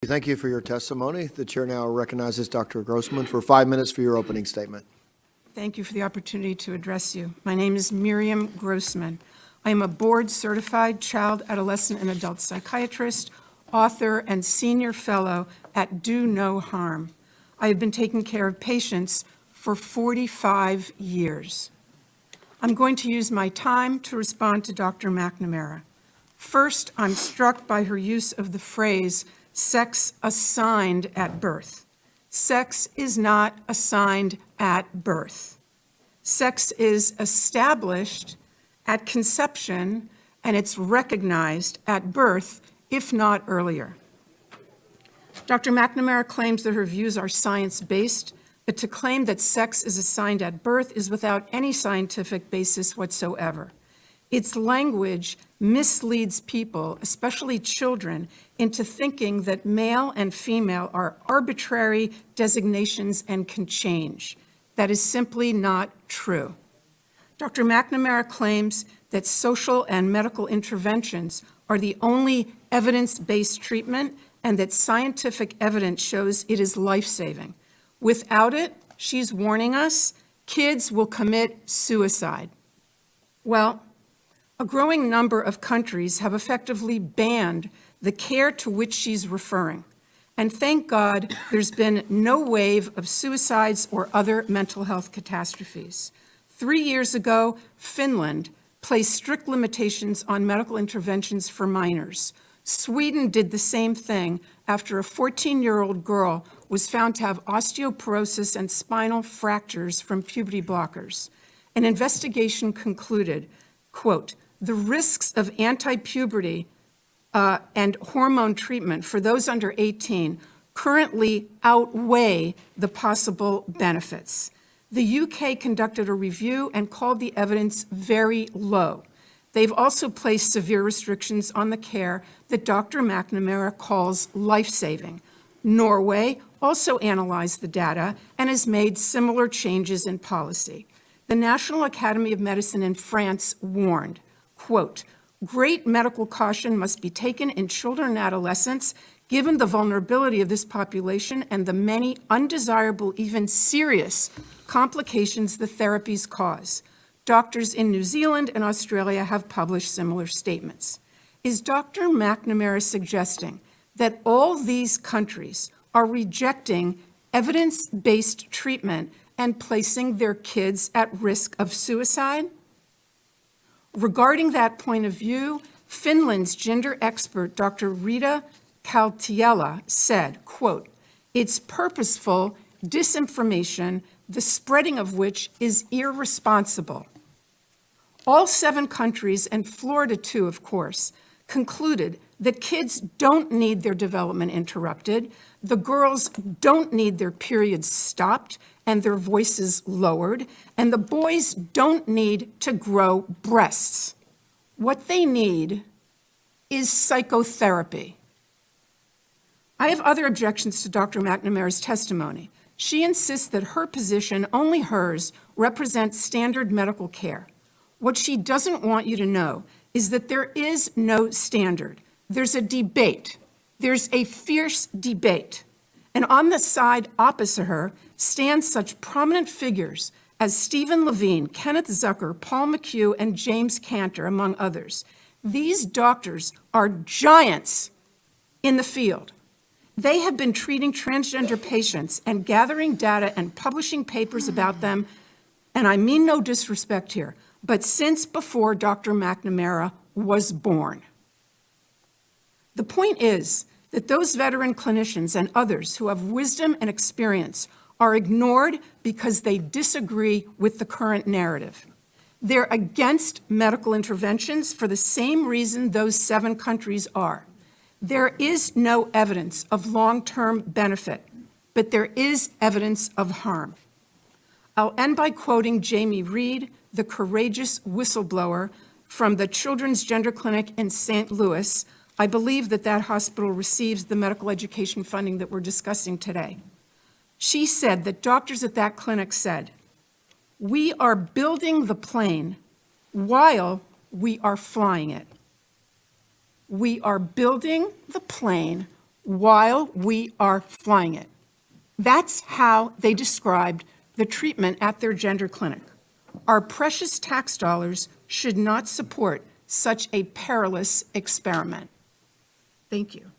Thank you for your testimony. The chair now recognizes Dr. Grossman for 5 minutes for your opening statement. Thank you for the opportunity to address you. My name is Miriam Grossman. I am a board-certified child, adolescent, and adult psychiatrist, author, and senior fellow at Do No Harm. I have been taking care of patients for 45 years. I'm going to use my time to respond to Dr. McNamara. First, I'm struck by her use of the phrase, sex assigned at birth. Sex is not assigned at birth. Sex is established at conception, and it's recognized at birth, if not earlier. Dr. McNamara claims that her views are science-based, but to claim that sex is assigned at birth is without any scientific basis whatsoever. Its language misleads people, especially children, into thinking that male and female are arbitrary designations and can change. That is simply not true. Dr. McNamara claims that social and medical interventions are the only evidence-based treatment and that scientific evidence shows it is life-saving. Without it, she's warning us, kids will commit suicide. Well, a growing number of countries have effectively banned the care to which she's referring. And thank God there's been no wave of suicides or other mental health catastrophes. 3 years ago, Finland placed strict limitations on medical interventions for minors. Sweden did the same thing after a 14-year-old girl was found to have osteoporosis and spinal fractures from puberty blockers. An investigation concluded, quote, the risks of anti-puberty and hormone treatment for those under 18 currently outweigh the possible benefits. The UK conducted a review and called the evidence very low. They've also placed severe restrictions on the care that Dr. McNamara calls life-saving. Norway also analyzed the data and has made similar changes in policy. The National Academy of Medicine in France warned, quote, great medical caution must be taken in children and adolescents given the vulnerability of this population and the many undesirable, even serious complications the therapies cause. Doctors in New Zealand and Australia have published similar statements. Is Dr. McNamara suggesting that all these countries are rejecting evidence-based treatment and placing their kids at risk of suicide? Regarding that point of view, Finland's gender expert, Dr. Rita Kaltiela, said, quote, it's purposeful disinformation, the spreading of which is irresponsible. All 7 countries, and Florida too, of course, concluded that kids don't need their development interrupted, the girls don't need their periods stopped and their voices lowered, and the boys don't need to grow breasts. What they need is psychotherapy. I have other objections to Dr. McNamara's testimony. She insists that her position, only hers, represents standard medical care. What she doesn't want you to know is that there is no standard. There's a debate. There's a fierce debate. And on the side opposite her stand such prominent figures as Stephen Levine, Kenneth Zucker, Paul McHugh, and James Cantor, among others. These doctors are giants in the field. They have been treating transgender patients and gathering data and publishing papers about them, and I mean no disrespect here, but since before Dr. McNamara was born. The point is that those veteran clinicians and others who have wisdom and experience are ignored because they disagree with the current narrative. They're against medical interventions for the same reason those 7 countries are. There is no evidence of long-term benefit, but there is evidence of harm. I'll end by quoting Jamie Reed, the courageous whistleblower from the Children's Gender Clinic in St. Louis. I believe that that hospital receives the medical education funding that we're discussing today. She said that doctors at that clinic said, we are building the plane while we are flying it. We are building the plane while we are flying it. That's how they described the treatment at their gender clinic. Our precious tax dollars should not support such a perilous experiment. Thank you.